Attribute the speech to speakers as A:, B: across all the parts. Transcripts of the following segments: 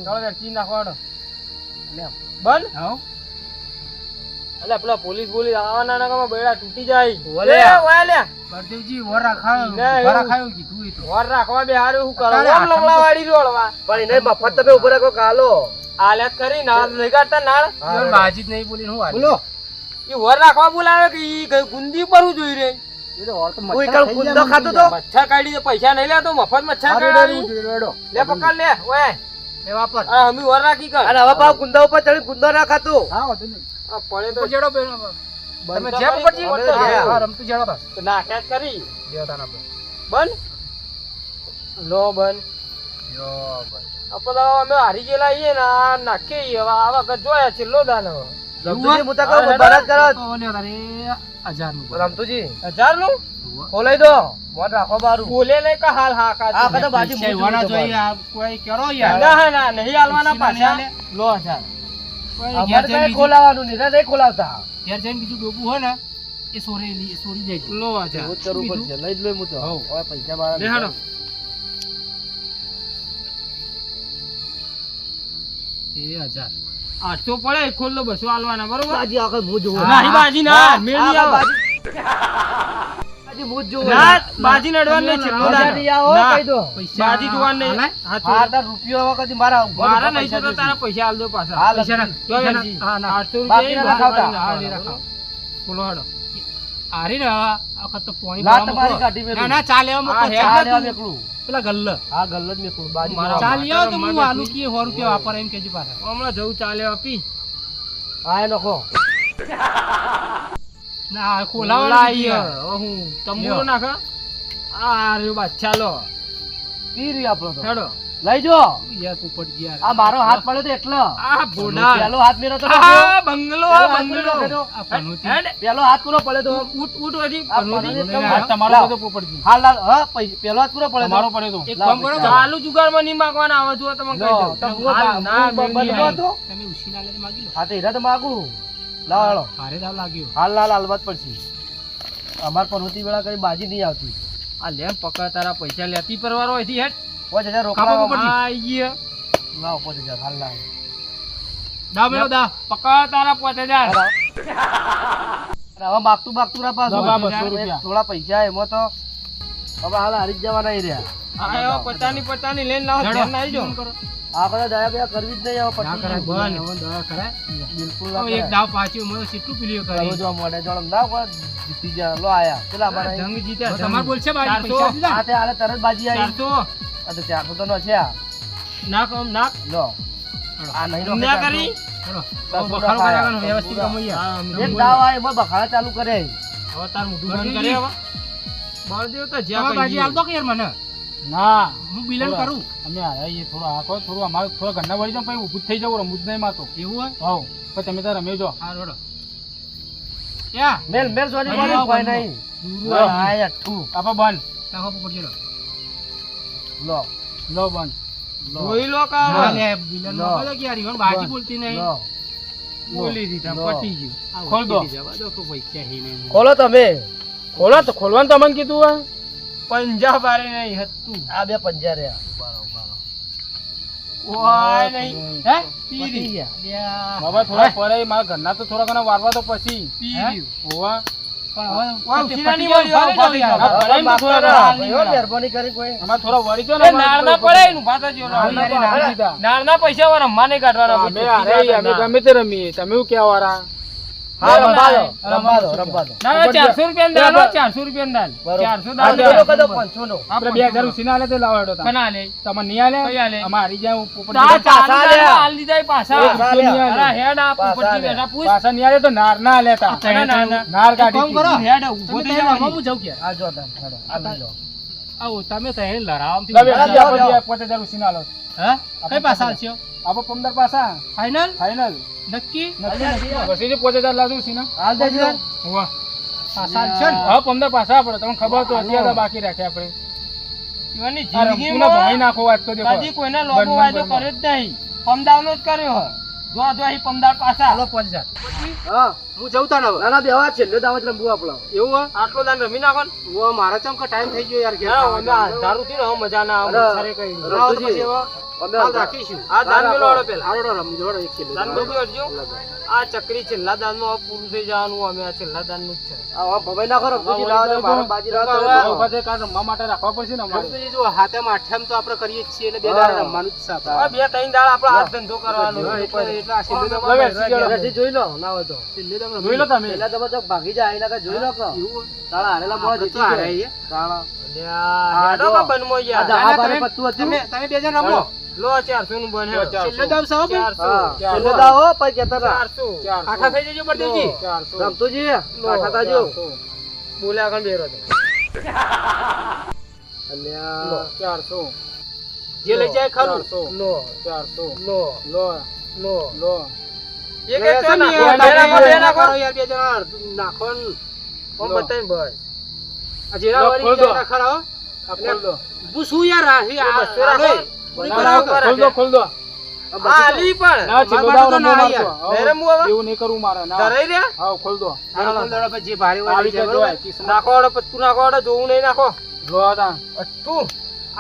A: ચાલો વેચી નાખવાનો બંધ હા અલે પેલા પોલીસ આવવાના નાકામાં બેડા તૂટી જાય ઓલે ઓય લે બળદેવજી વર રાખાયો કીધું ઈ તો વર રાખવા બે હારું હું કરો ઓમ લમલાવાડી રોળવા
B: પણ એને મફત તમે ઉભો રાખો કાલો
A: આલેત કરી નાળ લગાડતા નાળ ઈવન બાજી જ નહીં બોલીને હું આ બોલો ઈ વર રાખવા બોલાવે કે ઈ ગુંદી પર હું જોઈ રે ઈ તો વર તો
B: કોઈ કાલ ગુંદો ખાતો તો
A: મચ્છર કાઢી દે પૈસા નહીં લેતો મફત મચ્છર કાઢી લે પકડ લે ઓય એ વાપર આ હમી વર રાખી કર
B: અને હવે પાવ ગુંદા ઉપર ચડી ગુંદો ના ખાતો
A: હા વધુ નહીં આ પડે તો જેડો તમે જે પકડજી હા રમતું જેડો બસ તો નાખ્યા કરી દેવતાના બંધ લો બંધ યો બંધ આપણે અમે હારી ગયેલા છીએ ને નાખી હવે આ વખત જોયા છે લો દાન
B: રમતુજી મુતા કહો બરાત કરો
A: ઓલે તારે 1000 નું
B: રમતુજી
A: 1000 નું
B: ખોલાઈ દો મોન રાખો બારું
A: બોલે નહીં કે હાલ હા કા
B: આ કદા બાજી
A: સેવાના જોઈએ આ કોઈ કરો યાર ના નહીં હાલવાના પાછા લો 1000 કોઈ ઘેર જઈને
B: ખોલાવાનું નહીં ખોલાવતા
A: ઘેર જઈને બીજું ડોબું હોય ને એ સોરી જાય લો 1000
B: હું કરવું પડશે લઈ જ લો હું તો ઓય પૈસા મારા
A: લે હાડો 1000 800 પડે ખોલ લો 200 હાલવાના બરોબર
B: બાજી આખો હું જોઉં
A: નહીં બાજી ના મેળી આવ
B: બાજી હું જોઉં
A: ના બાજી નડવાન નહીં છેલ્લો
B: બાજી આવો કહી દો
A: બાજી જોવાન નહીં
B: હા તાર રૂપિયો હવે કદી મારા
A: મારા નહીં તો તારા પૈસા આલ દો પાછા પૈસા ના હા ના 800
B: બાકી ના
A: રૂપિયા
B: ખાવતા
A: હા લે રાખો બોલો હાડો આરી ને આ વખત તો પાણી
B: ના તમારી કાઢી મે
A: ના ના ચાલે એમ
B: ચાલે મેકલું
A: પેલા ગલ્લ
B: હા ગલ્લ જ મેકલું બાજી
A: ચાલ્યો તો હું આલુ કે 100 રૂપિયા વાપર એમ કેજો પાછા હમણાં જવું ચાલે આપી
B: હા નખો
A: ના ખોલાવાઈ હું તંબુરો નાખા આ રે બાદશાહ લો
B: પીરી આપણો તો
A: હેડો
B: લઈ જો
A: યાર પોપટ યાર
B: આ મારો હાથ પડ્યો તો એટલો
A: આ બોડા
B: પેલો હાથ મેરો તો
A: આ બંગલો આ પનોતી
B: પેલો હાથ પૂરો પડ્યો તો
A: ઊટ વધી
B: પનોતી
A: હાથ તમારો બધો પોપટજી
B: હાલ હા પેલો હાથ પૂરો પડ્યો
A: તમારો પડ્યો તો એક કામ કરો ચાલુ જુગારમાં નહીં માંગવાના આવે જો તમે કહી દો હાલ ના તમે ઉસીના લઈને માંગી લો
B: હા તો હીરા તો માંગુ લાવ હાલો
A: ભારે દાવ લાગ્યો
B: હાલ લાલ હાલවත් પડશે અમાર પનોતી વેળા કરી બાજી નહીં આવતી
A: આ લેમ પકડ તારા પૈસા લેતી પરવારો અહીંથી હેડ
B: 5000 રોકડા
A: આઈ ગયા
B: લાવ 5000 હાલ લાવ
A: દા મેલો દા પકડ તારા 5000
B: હવે માગતું ના પાછું
A: 200 રૂપિયા
B: થોડા પૈસા એમાં તો હવે હાલ હારી જ જવાના નહીં રહ્યા
A: આયો 50 ની લઈને લાવો ધ્યાન આવી જો
B: આ બધા દયા બે કરવી જ નહીં હવે
A: ના કરાય
B: પછી
A: બંધ દવા કરાય
B: બિલકુલ
A: હવે એક દાવ પાછું મને કેટલું પીલીઓ કરી
B: જો મોડે જણ ના કોઈ જીતી જા લો આયા પેલા અમારા
A: જંગ જીત્યા તમાર બોલશે બાજી પૈસા દીધા
B: આ તે હાલે તરત બાજી આવી
A: 400
B: આ તો 400 તો નો છે આ
A: નાક નાક
B: લો આ નહીં નો
A: ના કરી ચલો બખાડો કરાવવાનો વ્યવસ્થિત કમૈયા
B: એક દાવ આય એમાં બખાડા ચાલુ કરે
A: હવે તાર મોઢું બંધ કરે હવે બળદેવ તો જ્યાં બાજી આલ દો કે યાર મને ના હું બિલન કરું અમે આયા થોડો આખો થોડું અમારે થોડા ઘરના વળી જાવ પછી ઊભું થઈ જાવ રમુજ નહીં માતો એવું હોય હાઉ પછી તમે તાર રમે જો હા રોડો યા
B: મેલ સોની બોલી કોઈ નહીં લો આયા ઠુ
A: આપા બંધ તાકો પકડજો
B: લો
A: લો બંધ જોઈ લો કા લે બિલન બોલે કે યાર ઈવન બાજી બોલતી નહીં
B: લો
A: બોલી દીધા પટી ગયું ખોલ દો જવા દો કે પૈસા હી નહીં
B: ખોલો તમે
A: ખોલો તો ખોલવાનું તમને કીધું આ પંજા બારે નહીં હતું
B: આ બે પંજા રહ્યા
A: ઓય નહીં હે પી ગયા બાબા થોડા પરે મારા ઘરના તો થોડા ઘણા વારવા તો પછી પી ગયું હોવા પણ હવે ઉસીરાની વાળી
B: મહેરબાની કરી કોઈ
A: અમાર થોડા વળી તો ને નાળના પડે નું ભાતા જો નાળના પૈસા વાળા રમવા નહીં કાઢવાના અમે ગમે તે રમીએ તમે શું કેવા વાળા
B: હા રંબા દો
A: ના 400 રૂપિયા દાલ 400 રૂપિયા દાલ 400 દાલ
B: દો કદો 500 નો
A: આપણે 2000 ઉસીના આલે તો લાવાડો તા કના લે તમને ની આલે અમારી જ્યાં પોપટ
B: પાછા લે
A: આલ દીધા પાછા અરે હેડ આ પોપટજી બેઠા પૂછ પાછા ની આલે તો નાર ના આલે તા નાર કાઢી કોમ કરો હેડ ઉભો થઈ જાવ હું જાઉં કે
B: આ જો તા આ લો
A: આવો તમે તો હે લરામ થી 5000 ઉસીના આલો હે કઈ પાછા આલશો આપો 15 પાછા ફાઇનલ નક્કી પછી 5000 લાદુ સીના
B: હાલ દેજો
A: હોવા પાછા છે હા 15 પાછા આપણે તમને ખબર તો અત્યારે બાકી રાખ્યા આપણે ઈવાની જિંદગીમાં ભાઈ નાખો વાત તો દેખો કદી કોઈના લોબો વાયદો કરે જ નહીં પમદાવનો જ કર્યો જો જો અહીં પમદાર પાછા હાલો 5000 પોપટજી
B: હા
A: હું જઉં તાન હવે
B: ના ના બેવા છેલ્લે દાવત રમવું આપણો
A: એવું હે
C: આટલો દાન રમી નાખો ને
A: ઓ મારા ચમ કે ટાઈમ થઈ ગયો યાર ઘેર
C: ના
A: ખાવા
C: અમે
A: જવાનો.
C: દારૂ થી ને મજા ના આવે
B: અરે,
C: સરે કઈ
A: રાવ તો
B: રમતુજી,
A: પછી હવે
B: અમે
A: હાલ રાખીશું
C: આ દાન મેલો વાળો પેલા
A: આરોડો રમી જોડો એક છેલ્લે
C: દાન મેલો હટજો આ ચક્રી છેલ્લા દાન માં પૂરું થઈ જવાનું અમે આ છેલ્લા દાન નું જ છે
B: આ ભમાઈ નાખો રમતુજી લાવો તો મારા બાજી લાવો તો
D: રમવા માટે રાખવા પડશે ને અમારે
A: રમતુજી જો હાથેમ આઠેમ તો આપણે કરીએ જ છીએ એટલે બે દાડા રમવાનું જ છે આપણે.
C: હવે બે ત્રણ દાડ આપણો હાથ ધંધો કરવાનો
A: હા, એટલે આ છેલ્લે તો
C: હવે
B: ઘરેથી જોઈ લો ના હોય તો
A: છેલ્લે તો
D: જોઈ લો તમે
B: પેલા તમે તો ભાગી જાય એના કાંઈ જોઈ લો કે
A: એવું
B: તાળા હારેલા મોડા
A: આપણે તો
B: જીતી
A: હારે
B: જાય.
A: છીએ.
B: તાળા
C: અલ્યા, હેડો
B: જો.
C: કા બનમો
B: આ
C: યાર
B: દા-
A: ના,
B: બારે
A: તમે-
B: પત્તું હતું.
A: તમે બે જણ રમો
C: લો 400 નું બન હેડો
A: છેલ્લે દામ સૌ ભાઈ?
C: 400
B: હા છેલ્લે દાવો પછી કહેતા હતા
C: 400
A: આખા થઈ જજો બળદેવજી
B: રમતુજી કાઠા તાજો
C: બોલ્યા આગળ બેરો તો
B: અલ્યા
D: 400
A: જે લઈ જાય ખરું
D: 400
C: લો
D: 400
C: લો
D: લો
C: લો
D: લો
C: એ કે તો ના
A: યાર,
C: બે નાખો બે નાખો
A: યાર બે જણ નાખો ને.
C: ઓમ બતાઈને બસ
A: આ જેરા
D: લો,
A: વાળી
D: ખોલ દો.
A: જરા ખરા હો.
D: આ ખોલ દો
A: હું શું યાર આ હી આ
C: બસો રાખો.
A: આડોય. પૂરી કરાવો કે?
D: ખોલ દો ખોલ દો
C: આ આલી પણ
D: ના છેલ્લો
A: મારા
D: દાવ
A: તો ના
D: રમવો
A: યાર.
D: મારતો.
C: નહીં રમવું હવે?
D: એવું નહીં કરવું મારે ના
C: ધરાઈ રહ્યા
D: હા ખોલ દો
A: હાલો, ખોલ દો, પછી જે ભારે હોય
D: આવી
A: લઈ જાય,
D: રીતે જોવાય
A: બરોબર?
D: કિસ્મત
C: નાખો વાળો પત્તું નાખો વાળો જોવું નહીં નાખો
D: જો તા
C: અટ્ટુ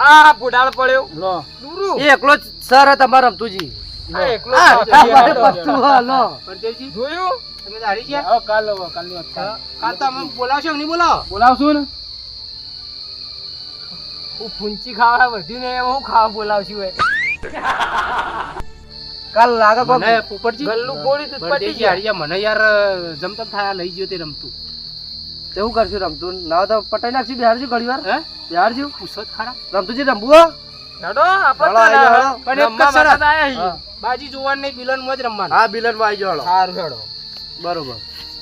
C: આ બુડાળ પડ્યો
D: લો
C: દૂરું
B: એ એકલો જ સર હે તમારા રમતુજી
C: આ એકલો
B: આ
C: જ
B: આ
C: છે.
B: બારે પત્તું હા લો
A: બળદેવજી,
C: જોયું
A: તમે તો હારી ગયા?
D: હવે કાલ કાલની વાત કાલ.
A: કાલ તો અમે બોલાવશો કે નહીં બોલાવો?
D: બોલાવશું ને
C: હું ફૂંચી ખાવા વધ્યું ને હું ખાવા બોલાવશું હોય
B: કાલ લાગે કોક
A: મને પોપટજી,
C: ગલ્લું ગોળી તો પટી
A: બળદેવજી
C: ગયા
A: હારી ગયા. મને યાર જમતમ થાય લઈ ગયો તે રમતું
B: એવું કરશું રમતું ના તો પટાઈ નાખશું બિહારજી ઘણી વાર
A: હે
B: બિહારજી
A: પૂછો જ ખરા.
B: રમતુજી રમવું હો?
C: હેડો આપણે
B: હાલો,
C: તો
B: હાલો.
A: પણ એક જ
C: રમવા
A: શરત.
C: માટે આયા છીએ.
B: હા.
A: બાજી જોવાનું નહીં, બિલનમાં જ રમવાનું.
B: હા બિલન માં આવી જાઓ
C: સારું હેડો
B: બરોબર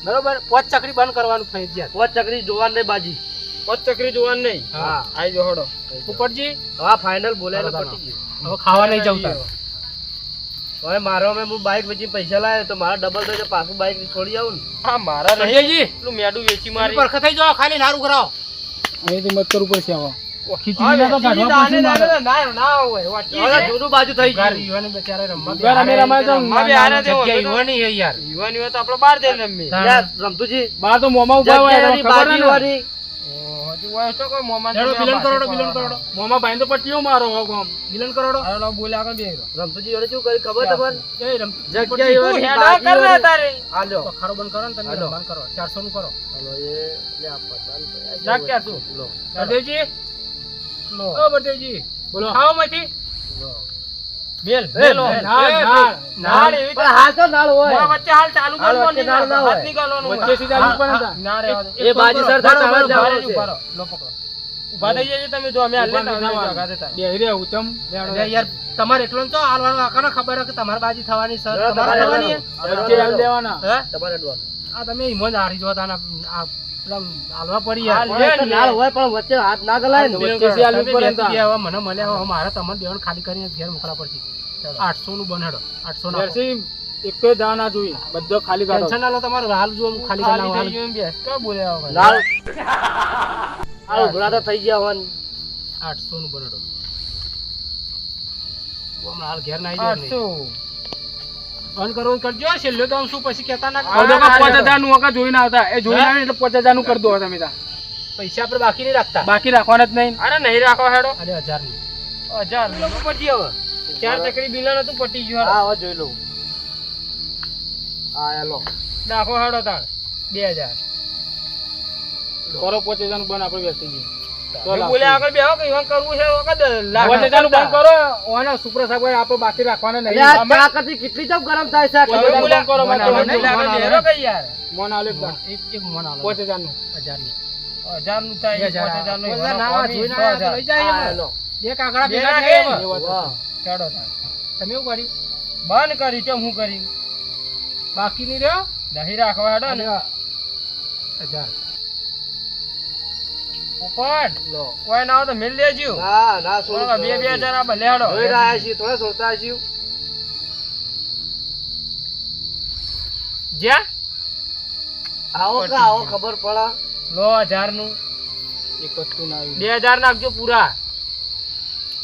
A: બરોબર? પોચ ચકરી બંધ કરવાનું ફરજિયાત.
B: પોચ ચકરી જોવાનું નહીં બાજી
C: પચ ચક્રી જોવાનું નહીં
A: હા.
C: આઈ જો હેડો
A: પોપટજી,
B: હા ફાઇનલ બોલાય
A: ચાલો,
B: પટી ગયું
A: હવે ખાવા નહીં જવું તાર.
B: હવે મારો મેં હું બાઇક વેચી પૈસા લાવ્યો તો મારા ડબલ થઈ જાય પાછું બાઇક છોડી આવું ને
C: હા મારા નહીં
A: બળદેવજી,
C: પેલું મેડું વેચી મારી
A: પરખે થઈ જાઓ, ખાલી નારું કરાવો.
D: અહીંથી મત કરવું પડશે હવે
C: હા,
D: ખીચડી ના તો
C: વેચી
D: કાઢવા પડશે
C: દાને
D: મારે.
C: દાને ના હોય વાટી
B: હવે જૂનું બાજુ થઈ
A: ઘર
B: ગયું
A: યુવાને બચારા રમવા
D: ઘર અમે રમાય તો
C: રમવા બી હારે તેવો
A: જગ્યા
C: હતો તો.
A: યુવાની છે યાર.
C: યુવાની હોય તો આપણે બહાર જઈને રમીએ
A: હા.
B: યાર રમતુજી
D: બહાર તો મોમાં ઉભા હોય
B: જગ્યાની
D: ખબર
B: બાજી
D: નહીં ને.
B: વાળી
C: ઓહો, હજુ હોય તો કોઈ મોમાં
A: હેડો,
C: તમે
A: બિલન
C: આ
A: કરોડો,
C: બાકી
A: બિલન
C: પડવાનો.
A: કરોડો.
D: મોમાં ભાઈ તો પટ્ટીઓ મારો હોગ આમ.
A: બિલન કરોડો.
C: હેડો, બોલ્યા આગળ બેહી રહો.
B: રમતુજી જોડે શું કરી ખબર તમને
A: એ રમ
B: જગ્યા
C: તું
B: એવાની
C: હેડો
B: બાજી
C: કર ને
B: વાળી.
C: તારે.
B: હાલ્યો
A: તો ખારો બંધ કરો ને તમે
B: હાલો.
A: રમવાનું કરો. 400 નું કરો.
B: હાલો એ લે આ પચાસ રૂપિયા.
C: નાખ ક્યાં તું?
B: લો
A: બળદેવજી,
C: લો.
A: ઓ બળદેવજી,
D: બોલો
A: ખાવા માંથી.
C: બેલ બેલો.
D: નાળ,
C: એ,
D: નાળ,
C: નાળ એવી
B: પણ હાલ તો નાળ હોય
C: મોં વચ્ચે હાલ ચાલુ
B: હાલ
C: કરવાનું
B: વચ્ચે નાળ ના
C: હાથ
B: હોય.
C: નીકાળવાનું હોય.
D: વચ્ચે સીધા ઉપર હતા.
C: ના રહેવા દે.
B: એ બાજી સર થાય
A: બરોબર,
B: તમારે
A: બરોબર,
B: જવાનું છે.
A: ઉભા રહો. લો પકડો.
C: ઊભા થઈ જજો તમે જો અમે હાલ
D: ઉભા
C: લેતા
D: નહીં
C: આવીએ
D: થવાનું.
C: જગા દેતા.
D: બેહી રહ્યા ઉત્તમ.
A: અરે યાર તમારે એટલો તો હાલવાનું આકાને ખબર હે કે તમારી બાજી થવાની સર
B: ના,
A: તમારે
B: તમારે
A: થવાની હે?
D: વચ્ચે હાલ દેવાના.
A: હે?
B: તમારે અડવાનું.
A: આ તમે ઈમો જ હારી જોતા ને આ પેલા હાલવા પડી
C: હાલ
A: યાર.
C: લે.
B: પણ એક નાળ હોય પણ વચ્ચે હાથ ના ગલાય ને
D: વચ્ચે થી હાલ
A: તમે
D: ઉપર
A: બેસી
D: હતા.
A: ગયા હવે મને મળ્યા હવે મારે તમને બેવાનું ખાલી કરીને ઘેર મોકલા પડશે. 800 નું બનેડો 800 ના
D: જર્સી એકેય દાવ ના જોઈ. બધો ખાલી કાઢો.
A: ટેન્શન ના લો તમારે હાલ જો હું ખાલી
C: ખાલી
A: કરી
C: થઈ ગયું એમ બેસ. તો બોલ્યા વગર.
B: નાળ આ ઉભરા તો થઈ ગયા હોય ને.
A: 800 નું બનેડો. હમણાં હાલ ઘેર ના આવી જાય
C: 800.
A: બંધ કરવું કરજો છેલ્લે તો આમ શું પછી કહેતા ના
D: હવે તો કાં 5000 નું વખત જોઈને આવતા. એ જોઈને આવે ને એટલે 5000 નું કરી દો તમે તાર.
A: પૈસા આપણે બાકી નહીં રાખતા.
D: બાકી રાખવાના જ નહીં.
C: અરે નહીં રાખો હેડો.
A: અરે 1000 ની
C: 1000 લોકો પટી હવે. 4 ચક્રી બિલન હતું પટી ગયું હેડો.
B: હા હવે જોઈ લઉં હા લો
C: નાખો હેડો તાણ 2000.
D: કરો 5000 નું બંધ આપણે બેસી ગઈ.
C: તમે બોલ્યા આગળ બેહો કે ઈવન કરવું છે વખત લાખ
D: 5000 નું બંધ કરો. ઓના સુપ્રા સાહેબ આપણે બાકી રાખવાના નહીં.
B: એટલે આ ચા કરતી કેટલી ચમ ગરમ થાય છે આ
C: તમે
B: કેટલી
C: બોલ્યા
D: કરો,
C: મને
D: મને
C: બોલ્યા
D: મને
C: આગળ
D: મને
C: બેહરો કે યાર.
D: મોન આલે એકદમ.
A: એક મન આલો
D: 5000 નું.
A: 1000 ની
C: 1000 નું થાય 5000 નું
A: બધા ના જોઈને આયા તો લઈ જાય
B: હા,
A: એમ.
B: લો.
A: બે કાગડા
C: બે
A: ભેગા
C: નાખે.
A: થાય એમ.
B: વાહ.
C: ચડો તાણ.
A: તમે એવું કર્યું
C: બંધ કરી ચમ હું કરી
A: બાકી નહીં રહ્યો
C: દહીં રાખવા હેડો ને
A: 1000
C: ઉપડ
B: લો.
C: કોઈ ના હોય તો મિલ લેજો
B: ના ના છોડું.
C: બરાબર, 2000 આ ભલે હેડો
B: જોઈ રહ્યા છીએ થોડા સોચતા છીએ
C: જ્યાં
B: આવો કે આવો ખબર પડે
C: લો 1000 નું
D: એક વસ્તુ ના આવી.
C: 2000 નાખજો પૂરા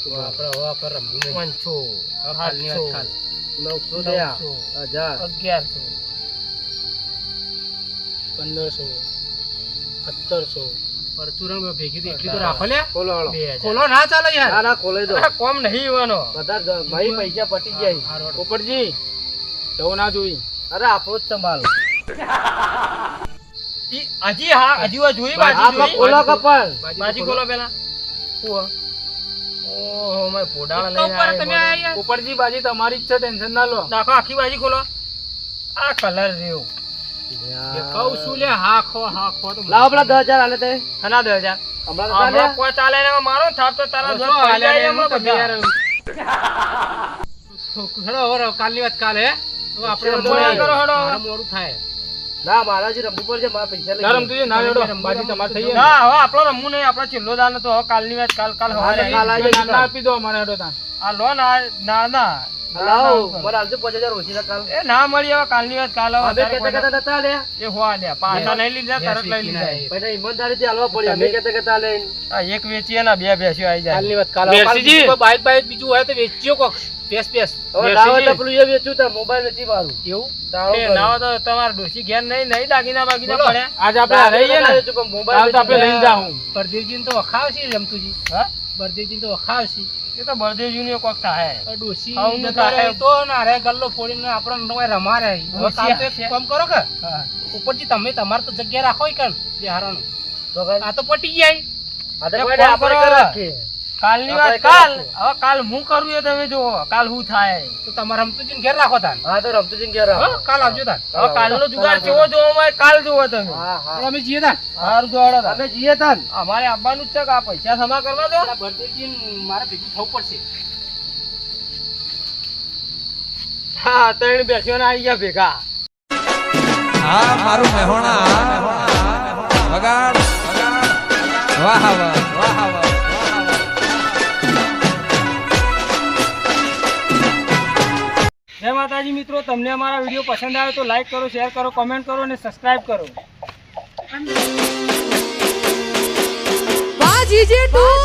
A: આપણે હવે આપણે રમવું નહીં.
C: 500
A: હાલની વાત ખાલી.
B: 900 દે 1000
C: 1100
A: 1500 1700 પરચુરણ ભેગી તો એટલી તો રાખો લે.
B: ખોલો હળો.
A: 2000 ખોલો ના ચાલે યાર.
B: ના ના ખોલાઈ દો.
C: અરે કોમ નહીં ઈવાનો.
B: બધા ભાઈ પૈસા પટી જાય.
A: પોપટજી જવું ના જોઈ.
B: અરે આપણો જ સંભાળ.
C: ઈ હજી હા હજી વા જોઈ બાજી
B: આ
C: જોઈ.
B: ખોલો કપલ.
C: બાજી ખોલો પેલા.
A: ઓહો મે પોડાળા
C: એક તો ઉપર
A: લઈને
C: તમે
A: આયા.
C: આયા.
A: પોપટજી બાજી તમારી જ છે, ટેન્શન ના લો.
C: નાખો આખી બાજી ખોલો. આ કલર રહ્યો.
A: કહું છું લે હાખો તો
B: લાવો પેલા 10,000 આલે તે.
C: હના 2000.
B: હમણાં તો
C: હમણાં
B: ચાલે.
C: કોઈ ચાલે ને મારો થાપ તો તારા
A: હવે
C: ઘર
A: શું
C: પડી
A: હાલે
C: જાય
A: રે,
C: હમણાં
A: તમે
C: બધા.
A: યાર હેડો, હવે કાલની વાત કાલે હે. હવે આપણે
B: ચલો,
A: મોડું
B: કરો,
C: હેડો.
A: મારે મોડું થાય.
B: ના મારા જે રમવું પડશે મારા પૈસા લઈ
A: ના
B: લે.
A: રમતું છે, ના હેડો, બાજી તમારે થઈ જાય.
C: ના હવે આપણો રમવું નહીં, આપણો છેલ્લો દાન હતો. હવે કાલની વાત કાલ
B: હા,
C: હવારે
B: કાલ
C: આવી.
B: આવી.
A: નાના આપી દો અમારે હેડો તાન.
C: આ લો ના
B: લાવો મારા હાલજો 5,000 ઓછી ના કાલ.
C: એ ના મળી હવે કાલની વાત કાલ હવે
B: અમે
C: તારે
B: કહેતા
C: કોઈ
B: કહેતા નતા લે.
C: એ હોવા લે પાછા નહીં લીધા તરત લઈ લીધા.
B: પછી ઈમાનદારીથી હાલવા પડ્યું. અમે કહેતા કહેતા લે.
C: આ એક વેચીએ ને બે ભેંસ્યો આવી જાય.
A: કાલની વાત કાલે.
C: મેરસીજી.
A: કાલ બાઈક બીજું હોય તો વેચ્યો કોક. પેસ
B: હવે ના હોય તો પેલું એ વેચ્યું તાર મોબાઈલ વેચી મારું.
A: એવું
B: તાળો
C: એ ના હોય તો તમારે ડોશી ઘેર નહીં દાગીના બાગીના
A: બોલો.
C: પડ્યા.
A: આજે આપણે રહીએ ને
B: વેચ્યું પણ મોબાઈલ
A: કાલ તો આપણે લઈને
B: વેચી
A: જાઉં. બળદેવજીને તો વખાવશે રમતુજી.
C: હા?
A: બળદેવજીને તો વખાવશે.
C: એ તો બળદેવજીનું કોક થાય.
A: ડોશી
C: આવું
A: જતો
C: થાય.
A: રહે તો ના રે ગલ્લો ફોડીને આપણને નવાય રમા રહે. હવે કાલ તો એક કામ કરો કે
C: હા.
A: ઉપરથી તમે તમારે તો જગ્યા રાખો કણ બિહારનું.
B: તો કાંઈ.
A: આ તો પટી જાય.
B: આ તો
C: એ
B: કોઈ
C: ફોન
B: આપણે
C: કરો.
B: કરી રાખીએ.
C: કાલની
B: આપણે
C: વાત કાલ.
B: કરીએ.
C: હવે કાલ હું કરું એ તમે જુઓ કાલ શું થાય.
A: તો તમારે રમતુજીને ઘેર રાખો તાન.
B: હા તો રમતુજીને ઘેર આવો.
A: હા, કાલ આવજો તાન.
C: હવે કાલનો જુગાર કેવો જોવો હોય કાલ જોવો તમે.
B: હા હા
A: અમે જઈએ તાન.
C: સારું જોડો તાર.
B: અમે જઈએ તાન.
C: અમારે આવવાનું જ છે કે આ પૈસા જમા કરવા દો.
A: પેલા બળદેવજીને મારે ભેગું થવું પડશે.
C: હા 3 બેસ્યો આવી ગયા ભેગા.
E: હા મારું મહેણા વગાડ વાહ વાહ વાહ વાહ.
C: જય માતાજી મિત્રો, તમને અમારા વિડીયો પસંદ આવે તો લાઈક કરો, શેર કરો, કોમેન્ટ કરો અને સબસ્ક્રાઇબ કરો.
F: વાહ જીજે તું